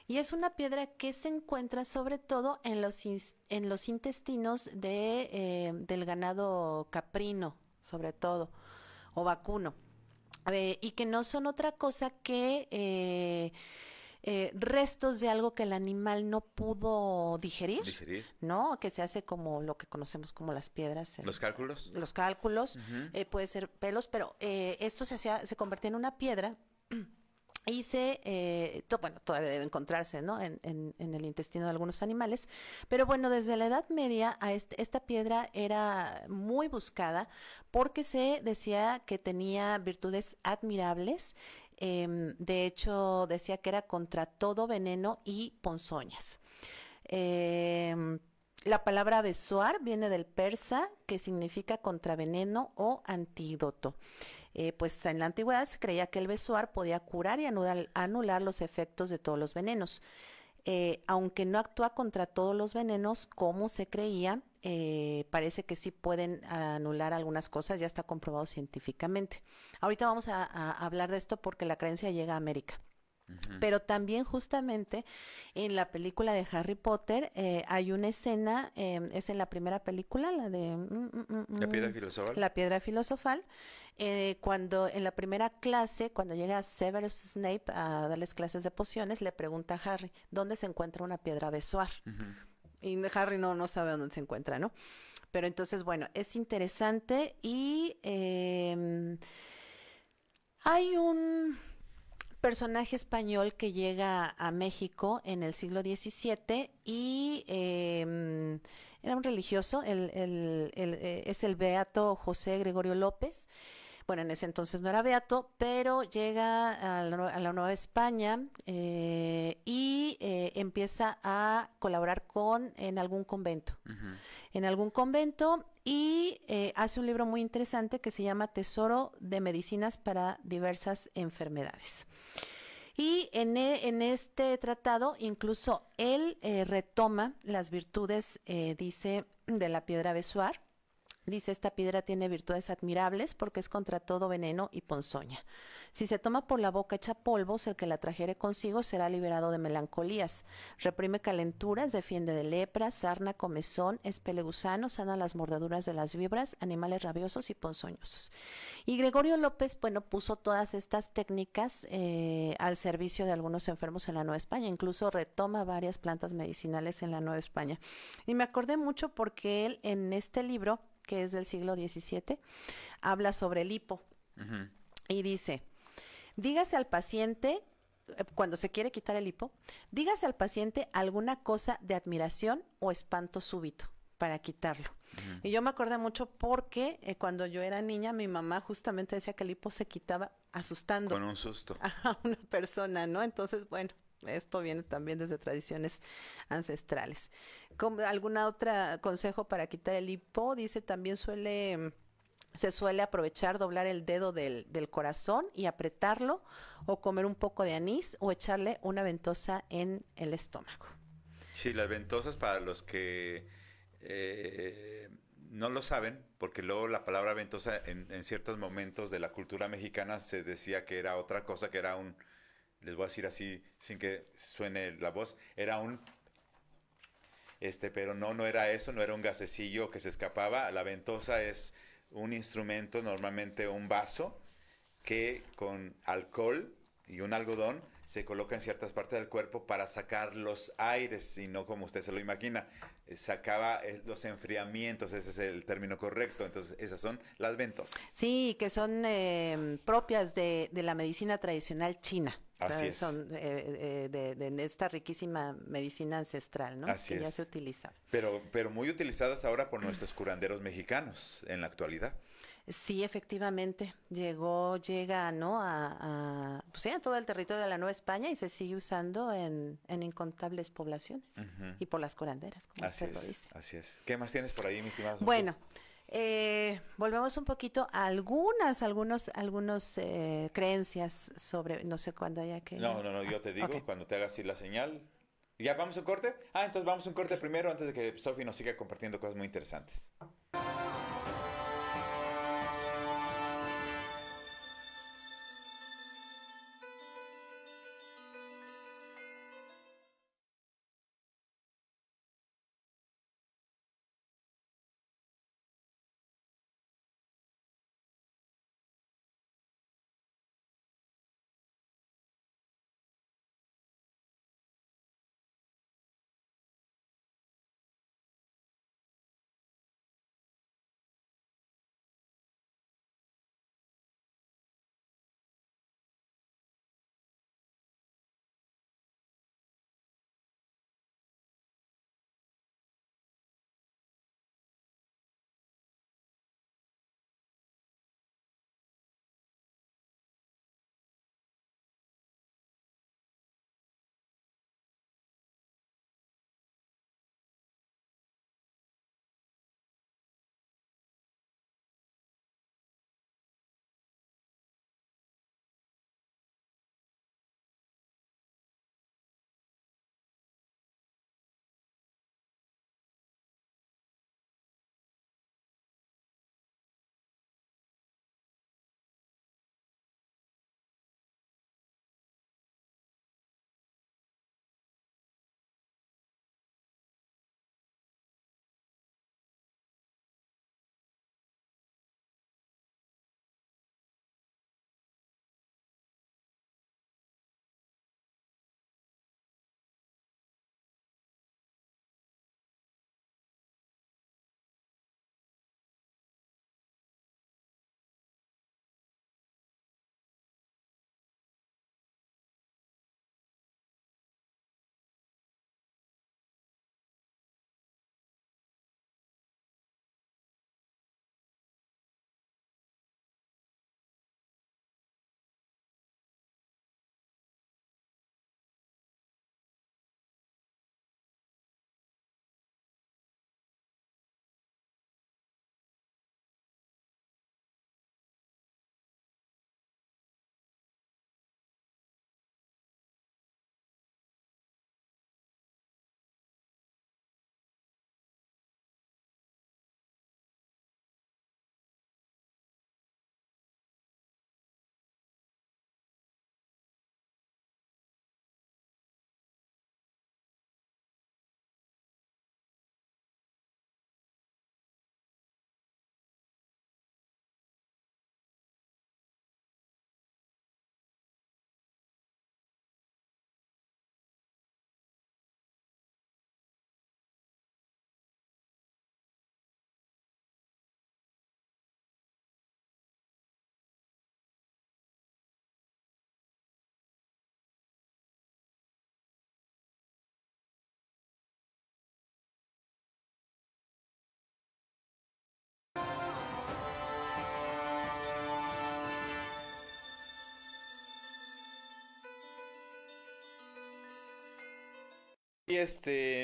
Y es una piedra que se encuentra sobre todo en los intestinos del ganado caprino, sobre todo, o vacuno. Y que no son otra cosa que restos de algo que el animal no pudo digerir, ¿no? Que se hace como lo que conocemos como las piedras. ¿Los cálculos? Los cálculos, puede ser pelos, pero esto se convertía en una piedra y todavía debe encontrarse, ¿no? En el intestino de algunos animales. Pero bueno, desde la Edad Media esta piedra era muy buscada porque se decía que tenía virtudes admirables. De hecho, decía que era contra todo veneno y ponzoñas. La palabra besoar viene del persa, que significa contraveneno o antídoto. Pues en la antigüedad se creía que el besoar podía curar y anular los efectos de todos los venenos. Aunque no actúa contra todos los venenos como se creía, parece que sí pueden anular algunas cosas, ya está comprobado científicamente. Ahorita vamos a hablar de esto porque la creencia llega a América. Pero también justamente en la película de Harry Potter hay una escena, es en la primera película, la de... ¿La piedra filosofal? La piedra filosofal, cuando en la primera clase, cuando llega Severus Snape a darles clases de pociones, le pregunta a Harry, ¿dónde se encuentra una piedra besoar? Y Harry no sabe dónde se encuentra, ¿no? Pero entonces, bueno, es interesante y hay un personaje español que llega a México en el siglo XVII y era un religioso, es el beato José Gregorio López. Bueno, en ese entonces no era beato, pero llega a la Nueva España y empieza a colaborar en algún convento. En algún convento y hace un libro muy interesante que se llama Tesoro de Medicinas para Diversas Enfermedades. Y en este tratado incluso él retoma las virtudes, dice, de la piedra besuar. Dice, esta piedra tiene virtudes admirables porque es contra todo veneno y ponzoña. Si se toma por la boca hecha polvos, el que la trajere consigo será liberado de melancolías. Reprime calenturas, defiende de lepra, sarna, comezón, expele gusanos, sana las mordeduras de las víboras, animales rabiosos y ponzoñosos. Y Gregorio López, bueno, puso todas estas técnicas al servicio de algunos enfermos en la Nueva España. Incluso retoma varias plantas medicinales en la Nueva España. Y me acordé mucho porque él en este libro, que es del siglo XVII, habla sobre el hipo. Ujú. Y dice, dígase al paciente, cuando se quiere quitar el hipo, dígase al paciente alguna cosa de admiración o espanto súbito para quitarlo. Y yo me acordé mucho porque cuando yo era niña, mi mamá justamente decía que el hipo se quitaba asustando Con un susto. a una persona, ¿no? Entonces, bueno, esto viene también desde tradiciones ancestrales. ¿Alguna otra consejo para quitar el hipo? Dice, también se suele aprovechar, doblar el dedo del corazón y apretarlo, o comer un poco de anís, o echarle una ventosa en el estómago. Sí, las ventosas para los que no lo saben, porque luego la palabra ventosa en ciertos momentos de la cultura mexicana se decía que era otra cosa, que era un, les voy a decir así sin que suene la voz, era un, pero no, no era eso, no era un gasecillo que se escapaba. La ventosa es un instrumento, normalmente un vaso, que con alcohol y un algodón se coloca en ciertas partes del cuerpo para sacar los aires, y no como usted se lo imagina. Sacaba los enfriamientos, ese es el término correcto. Entonces, esas son las ventosas. Sí, que son propias de la medicina tradicional china. Así es. Son de esta riquísima medicina ancestral, ¿no? Así Que ya es. se utiliza. Pero muy utilizadas ahora por nuestros curanderos mexicanos en la actualidad. Sí, efectivamente, llega, ¿no? Pues sí, a todo el territorio de la Nueva España y se sigue usando en incontables poblaciones. Ujú. Y por las curanderas, como Así usted lo es, dice. así es. ¿Qué más tienes por ahí, mi estimada Sofía? Bueno, volvemos un poquito a algunos creencias sobre, no sé cuándo haya que... No, no, no, yo te digo, ok. cuando te hagas así la señal. ¿Ya vamos a un corte? Ah, entonces vamos a un corte primero antes de que Sofi nos siga compartiendo cosas muy interesantes.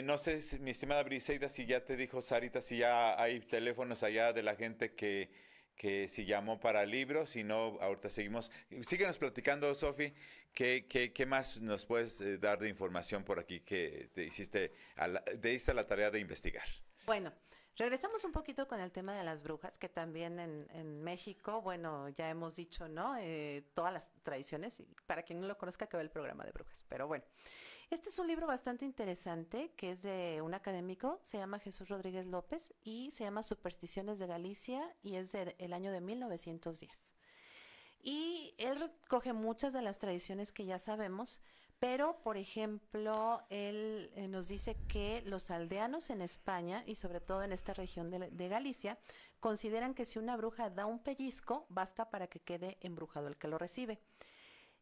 no sé, mi estimada Briseida, si ya te dijo Sarita, si ya hay teléfonos allá de la gente que si llamó para libros, si no, ahorita seguimos. Síguenos platicando, Sofi, ¿qué más nos puedes dar de información por aquí que te diste la tarea de investigar? Bueno, regresamos un poquito con el tema de las brujas, que también en México, bueno, ya hemos dicho, ¿no? Todas las tradiciones, y para quien no lo conozca, que ve el programa de brujas. Pero bueno, este es un libro bastante interesante, que es de un académico, se llama Jesús Rodríguez López, y se llama Supersticiones de Galicia, y es del año de 1910. Y él recoge muchas de las tradiciones que ya sabemos, pero, por ejemplo, él nos dice que los aldeanos en España, y sobre todo en esta región de Galicia, consideran que si una bruja da un pellizco, basta para que quede embrujado el que lo recibe.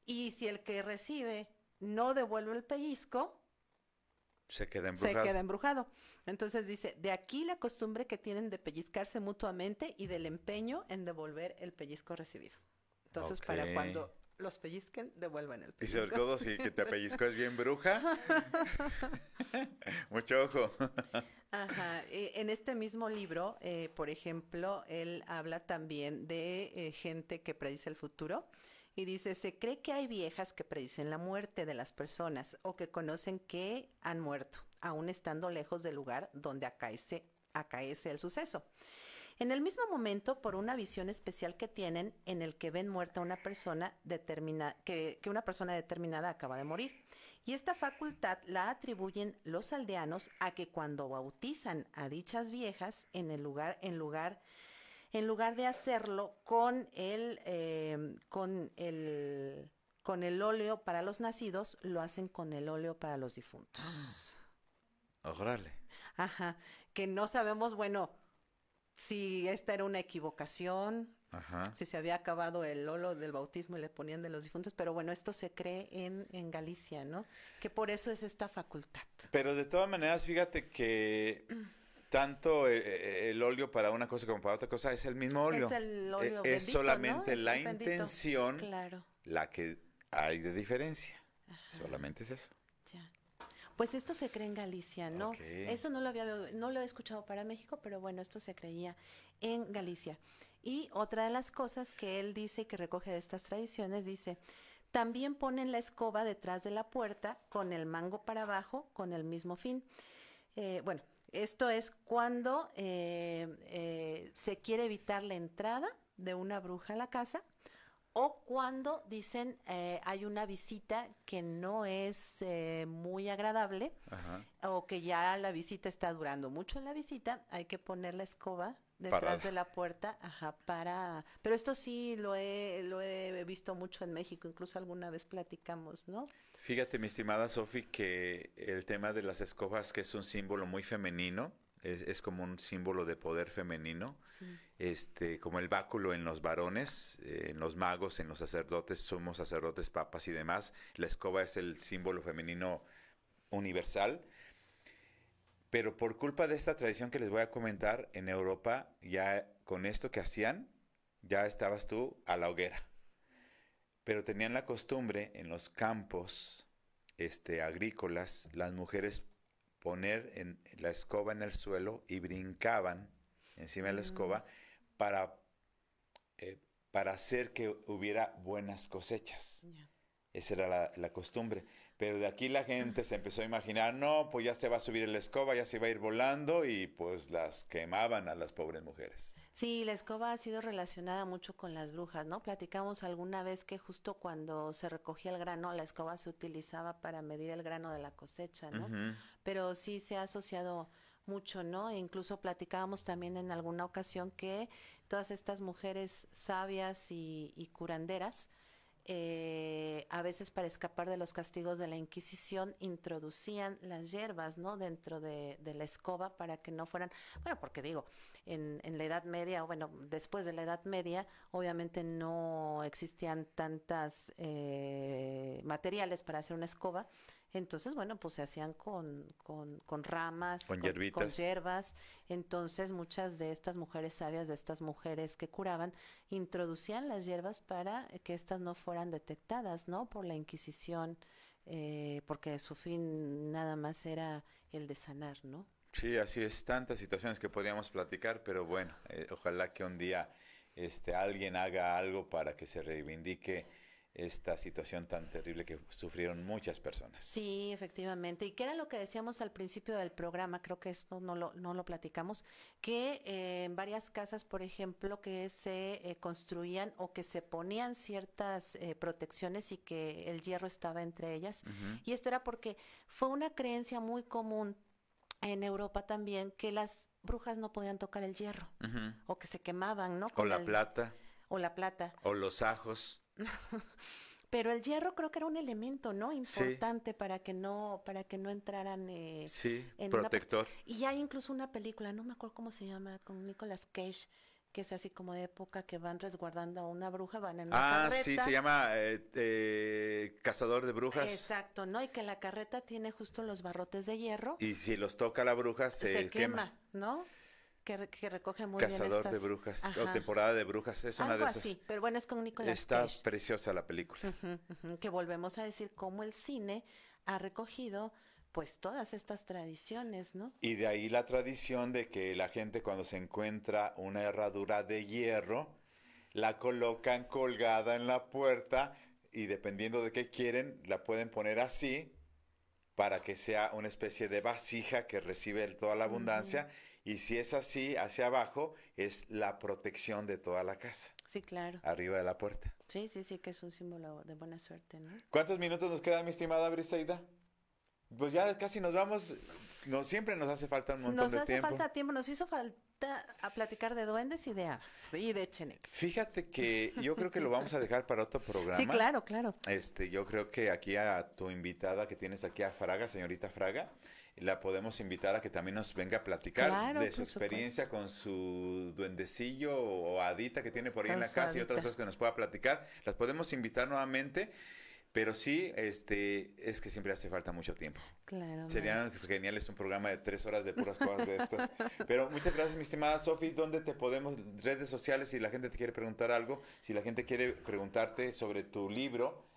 Y si el que recibe no devuelve el pellizco, Se queda se embrujado. queda embrujado. Entonces dice, de aquí la costumbre que tienen de pellizcarse mutuamente y del empeño en devolver el pellizco recibido. Entonces, Ok. para cuando los pellizquen, devuelvan el Y sobre pellizco. todo si que te pellizco es bien bruja. Mucho ojo. Ajá. En este mismo libro, por ejemplo, él habla también de gente que predice el futuro y dice, se cree que hay viejas que predicen la muerte de las personas o que conocen que han muerto, aún estando lejos del lugar donde acaece el suceso. En el mismo momento, por una visión especial que tienen en el que ven muerta una persona que una persona determinada acaba de morir. Y esta facultad la atribuyen los aldeanos a que cuando bautizan a dichas viejas, en lugar de hacerlo con el óleo para los nacidos, lo hacen con el óleo para los difuntos. Órale. Ajá, que no sabemos, bueno, si esta era una equivocación, Ajá. si se había acabado el óleo del bautismo y le ponían de los difuntos, pero bueno, esto se cree en Galicia, ¿no? Que por eso es esta facultad. Pero de todas maneras, fíjate que tanto el óleo para una cosa como para otra cosa es el mismo óleo. Es el óleo Es bendito, solamente ¿no? Es la el bendito. intención Claro, la que hay de diferencia. Solamente es eso. ya. Pues esto se cree en Galicia, ¿no? Ok. Eso no lo he escuchado para México, pero bueno, esto se creía en Galicia. Y otra de las cosas que él dice y que recoge de estas tradiciones, dice, también ponen la escoba detrás de la puerta con el mango para abajo con el mismo fin. Bueno, esto es cuando se quiere evitar la entrada de una bruja a la casa o cuando dicen hay una visita que no es muy agradable Ajá. o que ya la visita está durando mucho en la visita, hay que poner la escoba detrás Parada. de la puerta, ajá, para... Pero esto sí lo he visto mucho en México, incluso alguna vez platicamos, ¿no? Fíjate, mi estimada Sofi, que el tema de las escobas, que es un símbolo muy femenino, es como un símbolo de poder femenino, Sí. como el báculo en los varones, en los magos, en los sacerdotes, somos sacerdotes, papas y demás. La escoba es el símbolo femenino universal. Pero por culpa de esta tradición que les voy a comentar, en Europa ya con esto que hacían, ya estabas tú a la hoguera. Pero tenían la costumbre en los campos agrícolas, las mujeres poner la escoba en el suelo y brincaban encima de la Mm, escoba para, para hacer que hubiera buenas cosechas. ya. Esa era la costumbre. Pero de aquí la gente se empezó a imaginar, no, pues ya se va a subir la escoba, ya se va a ir volando y pues las quemaban a las pobres mujeres. Sí, la escoba ha sido relacionada mucho con las brujas, ¿no? Platicamos alguna vez que justo cuando se recogía el grano, la escoba se utilizaba para medir el grano de la cosecha, ¿no? Ujú. Pero sí se ha asociado mucho, ¿no? E incluso platicábamos también en alguna ocasión que todas estas mujeres sabias y curanderas, a veces para escapar de los castigos de la Inquisición, introducían las hierbas, ¿no? Dentro de la escoba para que no fueran, bueno, porque digo, en la Edad Media, o bueno, después de la Edad Media, obviamente no existían tantas materiales para hacer una escoba. Entonces, bueno, pues se hacían con ramas, Con con hierbitas. hierbas. Entonces, muchas de estas mujeres sabias, de estas mujeres que curaban, introducían las hierbas para que éstas no fueran detectadas, ¿no? Por la Inquisición, porque su fin nada más era el de sanar, ¿no? Sí, así es, tantas situaciones que podríamos platicar, pero bueno, ojalá que un día alguien haga algo para que se reivindique esta situación tan terrible que sufrieron muchas personas. Sí, efectivamente. Y que era lo que decíamos al principio del programa, creo que esto no lo platicamos, que en varias casas, por ejemplo, que se construían o que se ponían ciertas protecciones y que el hierro estaba entre ellas. Ujú, Y esto era porque fue una creencia muy común en Europa también que las brujas no podían tocar el hierro ujú. o que se quemaban, ¿no? O la plata, O la plata. o los ajos. Pero el hierro creo que era un elemento, ¿no? Sí, Importante para que no entraran sí, en una... protector. Y hay incluso una película, no me acuerdo cómo se llama, con Nicolas Cage, que es así como de época que van resguardando a una bruja, van en una Ah, sí, se carreta. llama Cazador de Brujas. Exacto, ¿no? Y que la carreta tiene justo los barrotes de hierro, Y si los toca la bruja, se se quema. quema, ¿no? Que recoge muy bien Cazador de estas... Brujas, o Ajá, temporada de brujas, es una algo de esas. así, pero bueno, es con Nicolas Está Cage. preciosa la película. Ujú, ujú, que volvemos a decir cómo el cine ha recogido pues todas estas tradiciones, ¿no? Y de ahí la tradición de que la gente cuando se encuentra una herradura de hierro, la colocan colgada en la puerta y dependiendo de qué quieren, la pueden poner así para que sea una especie de vasija que recibe toda la Ujú. abundancia. Y si es así, hacia abajo, es la protección de toda la casa, Sí, claro. arriba de la puerta. Sí, sí, sí, que es un símbolo de buena suerte, ¿no? ¿Cuántos minutos nos quedan, mi estimada Briseida? Pues ya casi nos vamos. No, siempre nos hace falta un montón Nos de hace tiempo. falta tiempo, nos hizo falta a platicar de duendes y de hadas y de Chenex. Fíjate que yo creo que lo vamos a dejar para otro Sí, programa. claro, claro. Yo creo que aquí a tu invitada que tienes aquí a Fraga, señorita Fraga, la podemos invitar a que también nos venga a platicar Claro, de su por experiencia con su duendecillo o hadita que tiene por ahí en Con la su casa y otras hadita. cosas que nos pueda platicar. Las podemos invitar nuevamente, pero sí, es que siempre hace falta mucho tiempo. Claro, Sería maestro. genial, es un programa de 3 horas de puras cosas de estas. Pero muchas gracias, mi estimada Sofi. ¿Dónde te podemos, redes sociales, si la gente te quiere preguntar algo, si la gente quiere preguntarte sobre tu libro,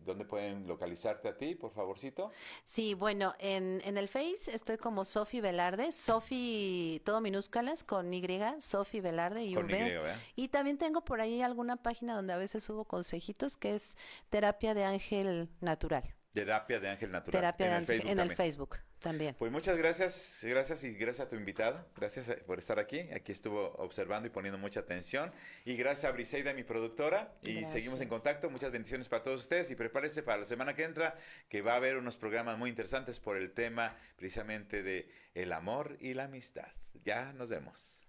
¿dónde pueden localizarte a ti, por favorcito? Sí, bueno, en el Face estoy como Sofi Velarde, Sofi, todo minúsculas, con Y, Sofi Velarde y Con Y, V. ¿verdad? Y también tengo por ahí alguna página donde a veces subo consejitos, que es Terapia de Ángel Natural. Terapia de Ángel Natural. Terapia En de el Ángel, Facebook en el también. Facebook también. Pues muchas gracias, gracias y gracias a tu invitada, gracias por estar aquí, aquí estuvo observando y poniendo mucha atención y gracias a Briseida, mi productora, y seguimos en Gracias. contacto, muchas bendiciones para todos ustedes y prepárense para la semana que entra, que va a haber unos programas muy interesantes por el tema precisamente de el amor y la amistad. Ya nos vemos.